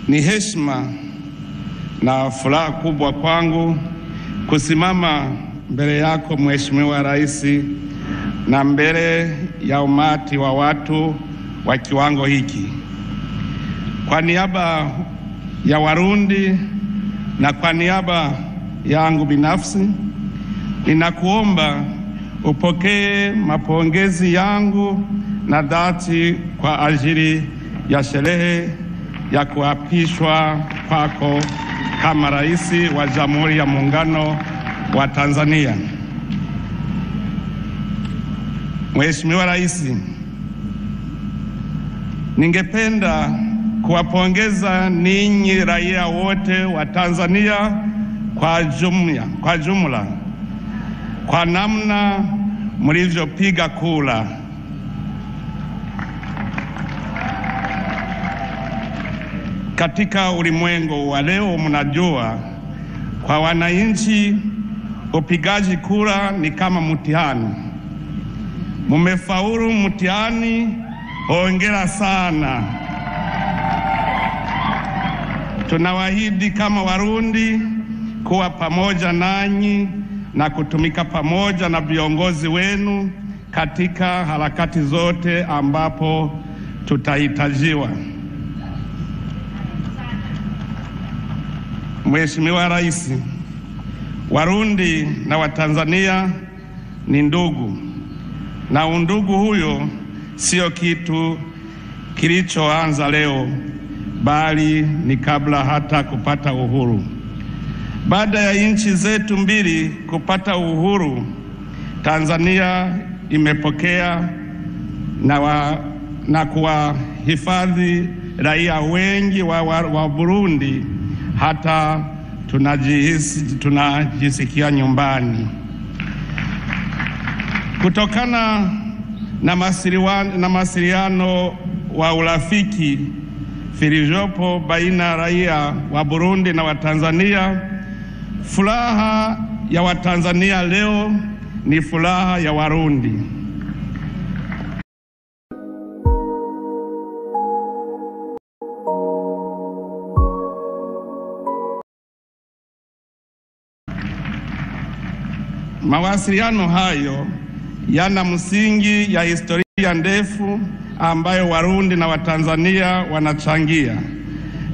Ni heshima na furaha kubwa kwangu kusimama mbele yako Mheshimiwa Rais na mbele ya umati wa watu wa kiwango hiki. Kwa niaba ya Warundi na kwa niaba yangu binafsi, ninakuomba upokee mapongezi yangu na dhati kwa ajili ya sherehe ya kuapishwa kwako kama Rais wa Jamhuri ya Muungano wa Tanzania. Mheshimiwa Rais, ningependa kuwapongeza ninyi raia wote wa Tanzania kwa jumla kwa namna mlivyopiga kura. Katika ulimwengu wa leo, mnajua kwa wananchi upigaji kura ni kama mtihani. Mumefaulu mtihani, hongera sana. Tunawaahidi kama Warundi kuwa pamoja nanyi na kutumika pamoja na viongozi wenu katika harakati zote ambapo tutahitajiwa. Mheshimiwa Rais, Warundi na Watanzania ni ndugu, na undugu huyo sio kitu kilichoanza leo, bali ni kabla hata kupata uhuru. Baada ya nchi zetu mbili kupata uhuru, Tanzania imepokea na kuwahifadhi raia wengi wa Burundi, hata tunajisikia nyumbani. Kutokana na mawasiliano wa urafiki vilivyopo baina ya raia wa Burundi na wa Tanzania, furaha ya Watanzania leo ni furaha ya Warundi. Mawasiliano hayo yana msingi ya historia ndefu ambayo Warundi na Watanzania wanachangia.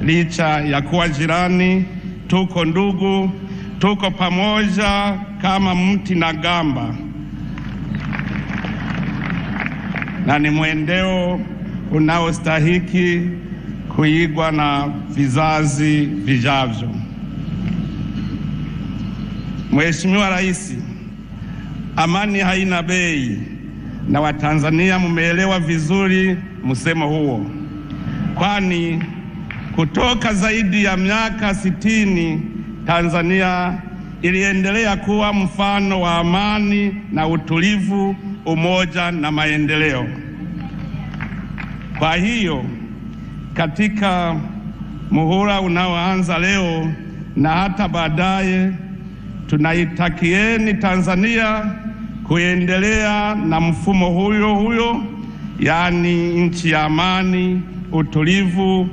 Licha ya kuwa jirani, tuko ndugu, tuko pamoja kama mti na gamba, na ni mwendeo unaostahiki kuigwa na vizazi vijavyo. Mheshimiwa Rais, amani haina bei, na Watanzania mumeelewa vizuri msemo huo, kwani kutoka zaidi ya miaka 60 Tanzania iliendelea kuwa mfano wa amani na utulivu, umoja na maendeleo. Kwa hiyo katika muhula unaoanza leo na hata baadaye, tunaitakieni Tanzania kuendelea na mfumo huyo, yani nchi ya amani, utulivu,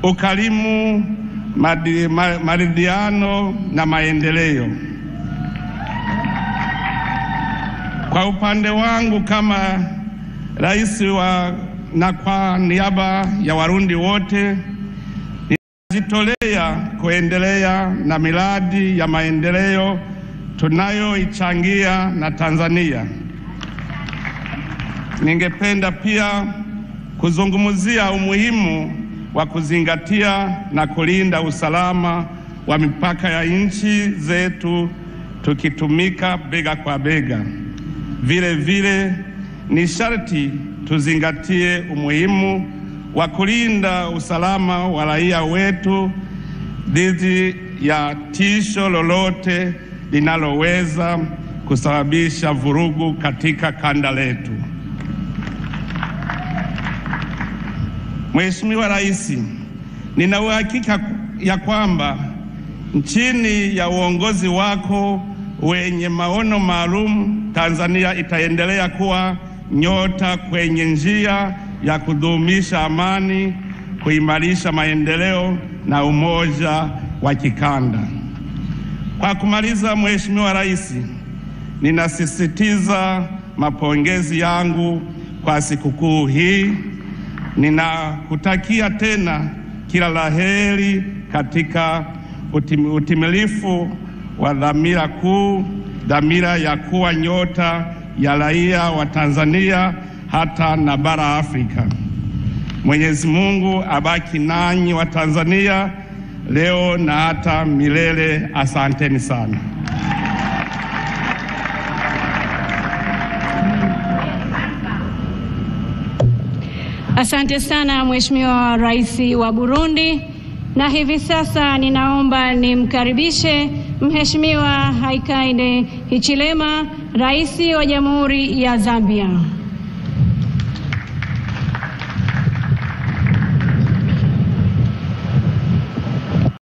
ukarimu, maridhiano na maendeleo. Kwa upande wangu kama Rais na kwa niaba ya Warundi wote, ninajitolea kuendelea na miradi ya maendeleo tunayoichangia na Tanzania. Ningependa pia kuzungumzia umuhimu wa kuzingatia na kulinda usalama wa mipaka ya nchi zetu, tukitumika bega kwa bega. Vile vile ni sharti tuzingatie umuhimu wa kulinda usalama wa raia wetu dhidi ya tisho lolote linaloweza kusababisha vurugu katika kanda letu. Mheshimiwa Rais, nina uhakika ya kwamba chini ya uongozi wako wenye maono maalum, Tanzania itaendelea kuwa nyota kwenye njia ya kudumisha amani, kuimarisha maendeleo na umoja wa kikanda. Kwa kumaliza, Mheshimiwa Rais, ninasisitiza mapongezi yangu kwa sikukuu hii. Ninakutakia tena kila laheri katika utimilifu wa dhamira kuu, dhamira ya kuwa nyota ya raia wa Tanzania hata na bara Afrika. Mwenyezi Mungu abaki nanyi wa Tanzania leo na hata milele. Asanteni sana. Asante sana Mheshimiwa Rais wa Burundi, na hivi sasa ninaomba nimkaribishe Mheshimiwa Hakainde Hichilema, Rais wa Jamhuri ya Zambia.